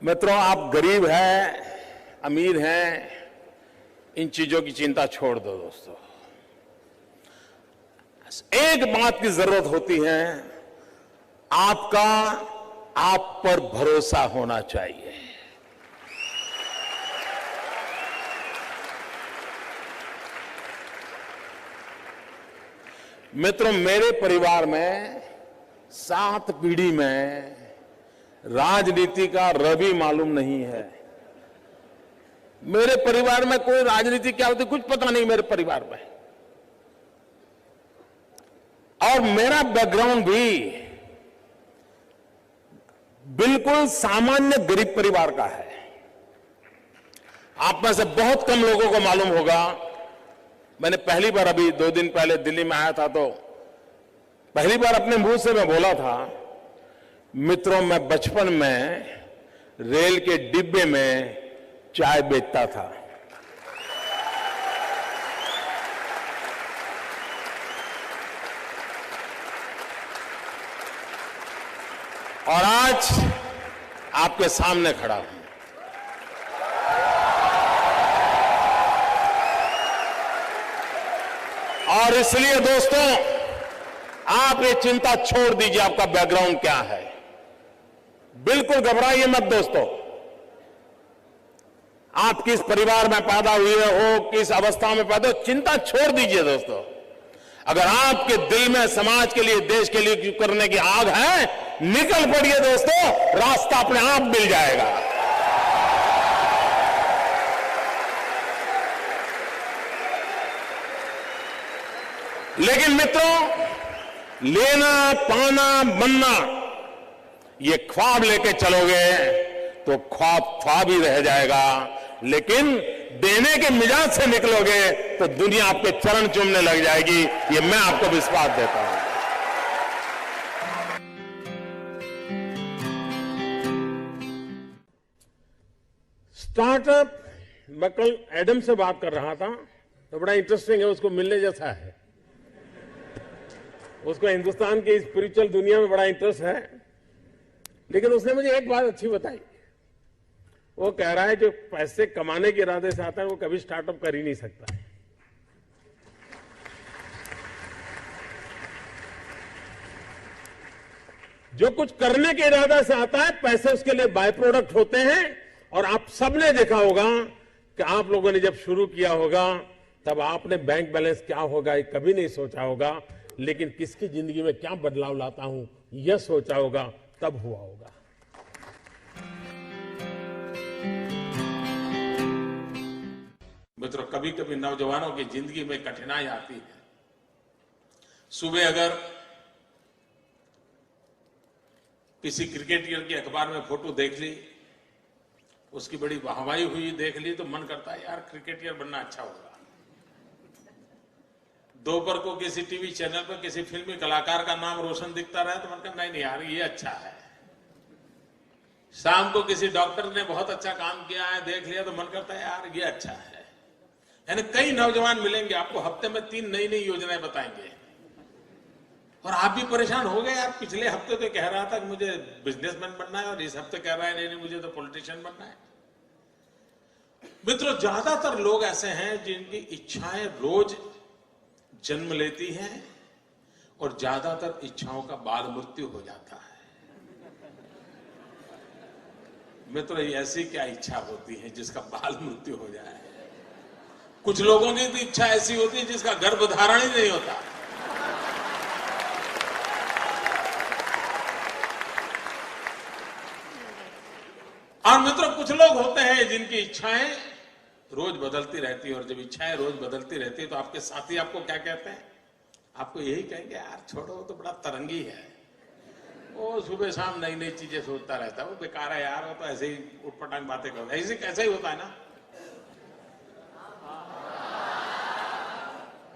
मित्रों, आप गरीब हैं, अमीर हैं, इन चीजों की चिंता छोड़ दो दोस्तों। एक बात की जरूरत होती है, आपका आप पर भरोसा होना चाहिए। मित्रों, मेरे परिवार में 7 पीढ़ी में राजनीति का रवि मालूम नहीं है। मेरे परिवार में कोई राजनीति क्या होती कुछ पता नहीं मेरे परिवार में। और मेरा बैकग्राउंड भी बिल्कुल सामान्य गरीब परिवार का है। आप में से बहुत कम लोगों को मालूम होगा, मैंने पहली बार अभी 2 दिन पहले दिल्ली में आया था तो पहली बार अपने मुंह से मैं बोला था, मित्रों, मैं बचपन में रेल के डिब्बे में चाय बेचता था। और आज आपके सामने खड़ा हूं। और इसलिए दोस्तों, आप ये चिंता छोड़ दीजिए आपका बैकग्राउंड क्या है। बिल्कुल घबराइए मत दोस्तों। आप किस परिवार में पैदा हुए हो, किस अवस्था में पैदा हो, चिंता छोड़ दीजिए दोस्तों। अगर आपके दिल में समाज के लिए, देश के लिए करने की आग है, निकल पड़िए दोस्तों, रास्ता अपने आप मिल जाएगा। लेकिन मित्रों, लेना, पाना, बनना, ये ख्वाब लेके चलोगे तो ख्वाब ख्वाब ही रह जाएगा। लेकिन देने के मिजाज से निकलोगे तो दुनिया आपके चरण चूमने लग जाएगी। ये मैं आपको विश्वास देता हूं। स्टार्टअप, मैं कल एडम से बात कर रहा था तो बड़ा इंटरेस्टिंग है, उसको मिलने जैसा है। उसको हिंदुस्तान की स्पिरिचुअल दुनिया में बड़ा इंटरेस्ट है। लेकिन उसने मुझे एक बात अच्छी बताई। वो कह रहा है जो पैसे कमाने के इरादे से आता है वो कभी स्टार्टअप कर ही नहीं सकता है। जो कुछ करने के इरादे से आता है, पैसे उसके लिए बाय प्रोडक्ट होते हैं। और आप सबने देखा होगा कि आप लोगों ने जब शुरू किया होगा तब आपने बैंक बैलेंस क्या होगा ये कभी नहीं सोचा होगा। लेकिन किसकी जिंदगी में क्या बदलाव लाता हूं यह सोचा होगा, तब हुआ होगा। मित्रों, कभी कभी नौजवानों की जिंदगी में कठिनाई आती है। सुबह अगर किसी क्रिकेटर की अखबार में फोटो देख ली, उसकी बड़ी वाहवाही हुई देख ली, तो मन करता है यार क्रिकेटर बनना अच्छा होगा। दोपहर को किसी टीवी चैनल पर किसी फिल्मी कलाकार का नाम रोशन दिखता रहा तो मन करता नहीं यार ये अच्छा है। शाम को किसी डॉक्टर ने बहुत अच्छा काम किया है देख लिया तो मन करता है यार ये अच्छा है। यानी कई नौजवान मिलेंगे आपको, हफ्ते में 3 नई नई योजनाएं बताएंगे और आप भी परेशान हो गए। यार पिछले हफ्ते तो कह रहा था कि मुझे बिजनेसमैन बनना है और इस हफ्ते कह रहा है नहीं मुझे तो पॉलिटिशियन बनना है। मित्रों, ज्यादातर लोग ऐसे हैं जिनकी इच्छाएं रोज जन्म लेती हैं और ज्यादातर इच्छाओं का बाल मृत्यु हो जाता है। मित्रों, ऐसी क्या इच्छा होती है जिसका बाल मृत्यु हो जाए? कुछ लोगों की तो इच्छा ऐसी होती है जिसका गर्भधारण ही नहीं होता। और मित्रों, कुछ लोग होते हैं जिनकी इच्छाएं रोज बदलती रहती है। और जब इच्छाएं रोज बदलती रहती है तो आपके साथी आपको क्या कहते हैं? आपको यही कहेंगे यार छोड़ो, वो तो बड़ा तरंगी है, वो सुबह शाम नई नई चीजें सोचता रहता है, वो बेकार है यार, वो तो ऐसे ही उटपटांग बातें करता है। ऐसे कैसा ही होता है ना।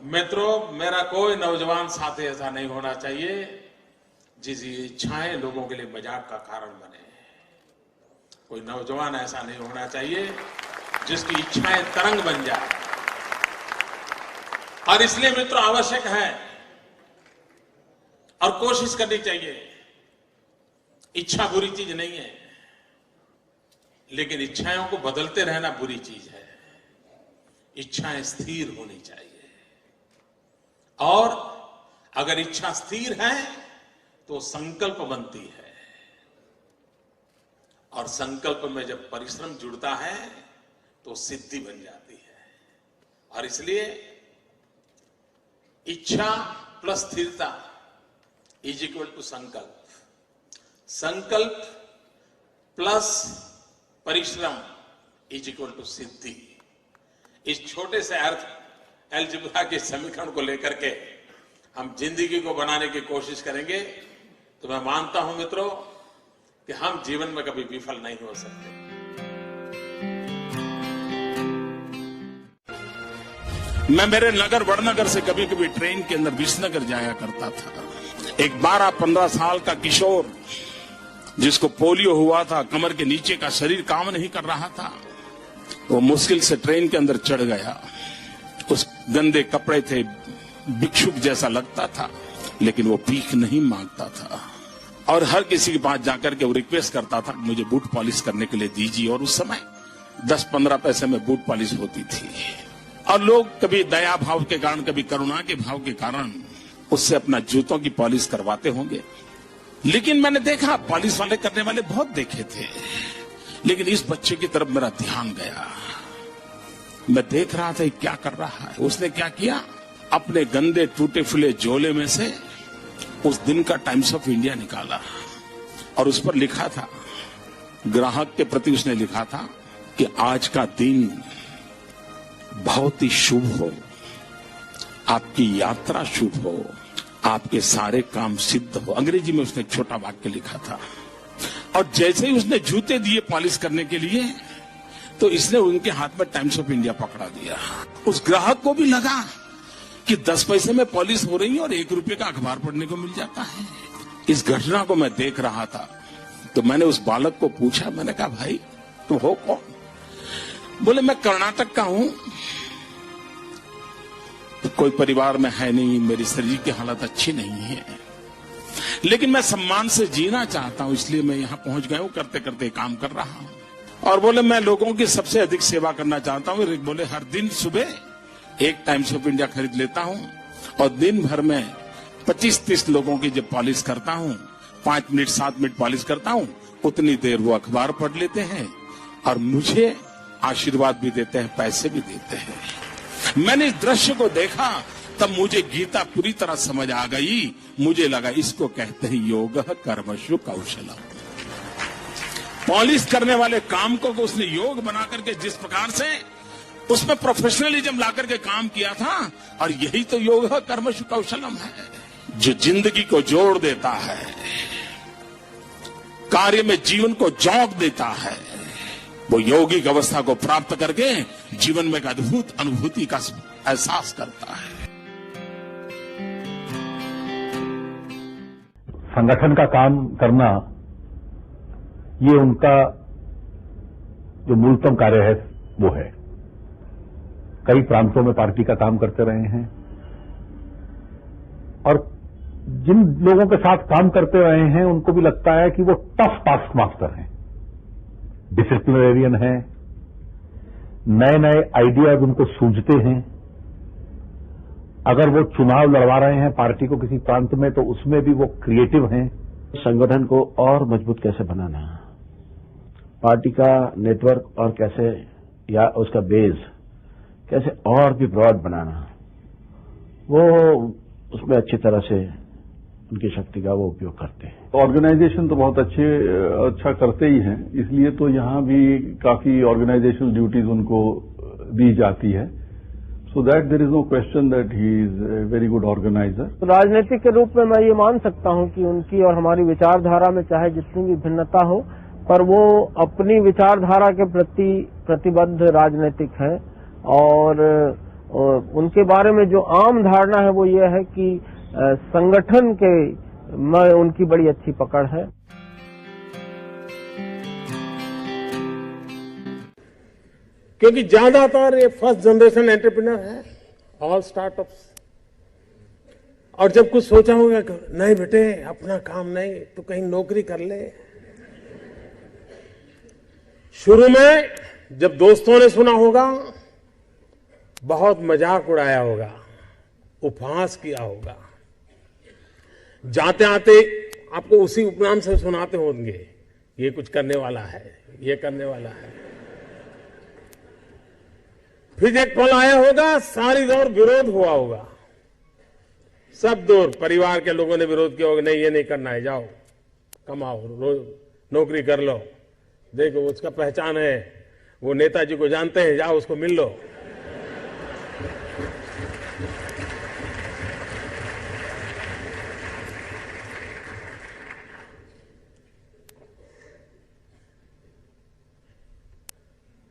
मित्रों, मेरा कोई नौजवान साथी ऐसा नहीं होना चाहिए जिसकी इच्छाएं लोगों के लिए मजाक का कारण बने। कोई नौजवान ऐसा नहीं होना चाहिए जिसकी इच्छाएं तरंग बन जाए। और इसलिए मित्रों आवश्यक है और कोशिश करनी चाहिए। इच्छा बुरी चीज नहीं है। लेकिन इच्छाओं को बदलते रहना बुरी चीज है। इच्छाएं स्थिर होनी चाहिए, और अगर इच्छा स्थिर है तो संकल्प बनती है, और संकल्प में जब परिश्रम जुड़ता है तो सिद्धि बन जाती है। और इसलिए इच्छा प्लस स्थिरता इज इक्वल टू संकल्प, संकल्प प्लस परिश्रम इज इक्वल टू सिद्धि। इस छोटे से अर्थ अलजेब्रा के समीकरण को लेकर के हम जिंदगी को बनाने की कोशिश करेंगे तो मैं मानता हूं मित्रों कि हम जीवन में कभी विफल नहीं हो सकते। मैं मेरे नगर वड़नगर से कभी कभी ट्रेन के अंदर विसनगर जाया करता था। एक 12-15 साल का किशोर जिसको पोलियो हुआ था, कमर के नीचे का शरीर काम नहीं कर रहा था, वो मुश्किल से ट्रेन के अंदर चढ़ गया। उस गंदे कपड़े थे, भिक्षुक जैसा लगता था, लेकिन वो भीख नहीं मांगता था और हर किसी के पास जाकर के वो रिक्वेस्ट करता था मुझे बूट पॉलिश करने के लिए दीजिए। और उस समय 10-15 पैसे में बूट पॉलिश होती थी, और लोग कभी दया भाव के कारण, कभी करुणा के भाव के कारण उससे अपना जूतों की पॉलिश करवाते होंगे। लेकिन मैंने देखा पॉलिश वाले करने वाले बहुत देखे थे, लेकिन इस बच्चे की तरफ मेरा ध्यान गया। मैं देख रहा था क्या कर रहा है। उसने क्या किया, अपने गंदे टूटे फूले झोले में से उस दिन का टाइम्स ऑफ इंडिया निकाला और उस पर लिखा था, ग्राहक के प्रति उसने लिखा था कि आज का दिन बहुत ही शुभ हो, आपकी यात्रा शुभ हो, आपके सारे काम सिद्ध हो। अंग्रेजी में उसने एक छोटा वाक्य लिखा था। और जैसे ही उसने जूते दिए पॉलिश करने के लिए, तो इसने उनके हाथ में टाइम्स ऑफ इंडिया पकड़ा दिया। उस ग्राहक को भी लगा कि 10 पैसे में पॉलिश हो रही है और 1 रुपये का अखबार पढ़ने को मिल जाता है। इस घटना को मैं देख रहा था तो मैंने उस बालक को पूछा, मैंने कहा भाई तुम हो कौन? बोले मैं कर्नाटक का हूं, तो कोई परिवार में है नहीं, मेरी शरीर की हालत अच्छी नहीं है, लेकिन मैं सम्मान से जीना चाहता हूं, इसलिए मैं यहां पहुंच गया हूं, करते करते काम कर रहा हूं। और बोले मैं लोगों की सबसे अधिक सेवा करना चाहता हूं। बोले हर दिन सुबह एक टाइम्स ऑफ इंडिया खरीद लेता हूं और दिन भर में 25-30 लोगों की जब पॉलिश करता हूं, 5 मिनट 7 मिनट पॉलिश करता हूं, उतनी देर वो अखबार पढ़ लेते हैं और मुझे आशीर्वाद भी देते हैं, पैसे भी देते हैं। मैंने इस दृश्य को देखा तब मुझे गीता पूरी तरह समझ आ गई। मुझे लगा इसको कहते हैं योग कर्मशु कौशलम। पॉलिश करने वाले काम को उसने योग बना करके जिस प्रकार से उसमें प्रोफेशनलिज्म ला करके काम किया था, और यही तो योग कर्मशु कौशलम है, जो जिंदगी को जोड़ देता है, कार्य में जीवन को झोंक देता है। वो यौगिक अवस्था को प्राप्त करके जीवन में एक अद्भुत अनुभूति का एहसास करता है। संगठन का काम करना ये उनका जो मूलतम कार्य है वो है। कई प्रांतों में पार्टी का काम करते रहे हैं और जिन लोगों के साथ काम करते रहे हैं उनको भी लगता है कि वो टफ टास्क मास्टर हैं, डिसिप्लिनरियन हैं, नए नए आइडियाज उनको सूझते हैं। अगर वो चुनाव लड़वा रहे हैं पार्टी को किसी प्रांत में तो उसमें भी वो क्रिएटिव हैं। संगठन को और मजबूत कैसे बनाना, पार्टी का नेटवर्क और कैसे या उसका बेस कैसे और भी ब्रॉड बनाना, वो उसमें अच्छी तरह से उनकी शक्ति का वो उपयोग करते हैं। ऑर्गेनाइजेशन तो बहुत अच्छा करते ही हैं, इसलिए तो यहाँ भी काफी ऑर्गेनाइजेशनल ड्यूटीज उनको दी जाती है। So that there is no question that he is a very good organiser. राजनीतिक के रूप में मैं ये मान सकता हूँ कि उनकी और हमारी विचारधारा में चाहे जितनी भी भिन्नता हो, पर वो अपनी विचारधारा के प्रति प्रतिबद्ध राजनीतिक है। और उनके बारे में जो आम धारणा है वो ये है कि संगठन के में उनकी बड़ी अच्छी पकड़ है। क्योंकि ज्यादातर ये फर्स्ट जनरेशन एंटरप्रेन्योर है, ऑल स्टार्टअप्स। और जब कुछ सोचा होगा नहीं बेटे अपना काम नहीं तो कहीं नौकरी कर ले, शुरू में जब दोस्तों ने सुना होगा बहुत मजाक उड़ाया होगा, उपहास किया होगा, जाते आते आपको उसी उपनाम से सुनाते होंगे, ये कुछ करने वाला है, ये करने वाला है। फिर एक पल आया होगा, सारी दौर विरोध हुआ होगा, सब दौर परिवार के लोगों ने विरोध किया होगा, नहीं ये नहीं करना है, जाओ कमाओ, नौकरी कर लो, देखो उसका पहचान है, वो नेताजी को जानते हैं, जाओ उसको मिल लो।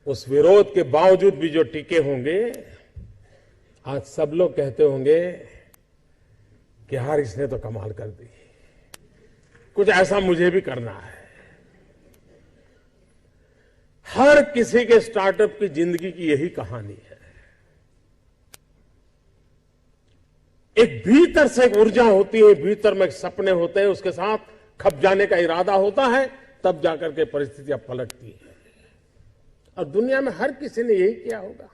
उस विरोध के बावजूद भी जो टिके होंगे, आज सब लोग कहते होंगे कि यार इसने तो कमाल कर दी, कुछ ऐसा मुझे भी करना है। हर किसी के स्टार्टअप की जिंदगी की यही कहानी है। एक भीतर से एक ऊर्जा होती है, भीतर में सपने होते हैं, उसके साथ खप जाने का इरादा होता है, तब जाकर के परिस्थितियां पलटती है। और दुनिया में हर किसी ने यही किया होगा।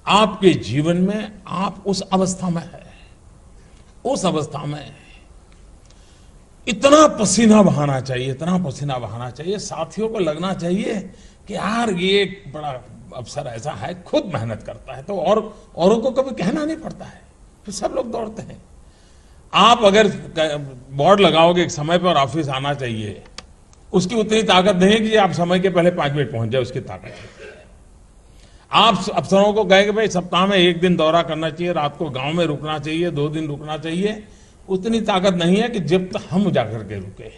आपके जीवन में आप उस अवस्था में है, उस अवस्था में इतना पसीना बहाना चाहिए, इतना पसीना बहाना चाहिए, साथियों को लगना चाहिए कि यार ये एक बड़ा अवसर ऐसा है, खुद मेहनत करता है तो और औरों को कभी कहना नहीं पड़ता है, फिर सब लोग दौड़ते हैं। आप अगर बोर्ड लगाओगे एक समय पर ऑफिस आना चाहिए, उसकी उतनी ताकत नहीं है कि आप समय के पहले 5 मिनट पहुंच जाए, उसकी ताकत है। आप अफसरों को कहेंगे भाई सप्ताह में 1 दिन दौरा करना चाहिए, रात को गांव में रुकना चाहिए, 2 दिन रुकना चाहिए, उतनी ताकत नहीं है कि जब तक हम जाकर के रुके।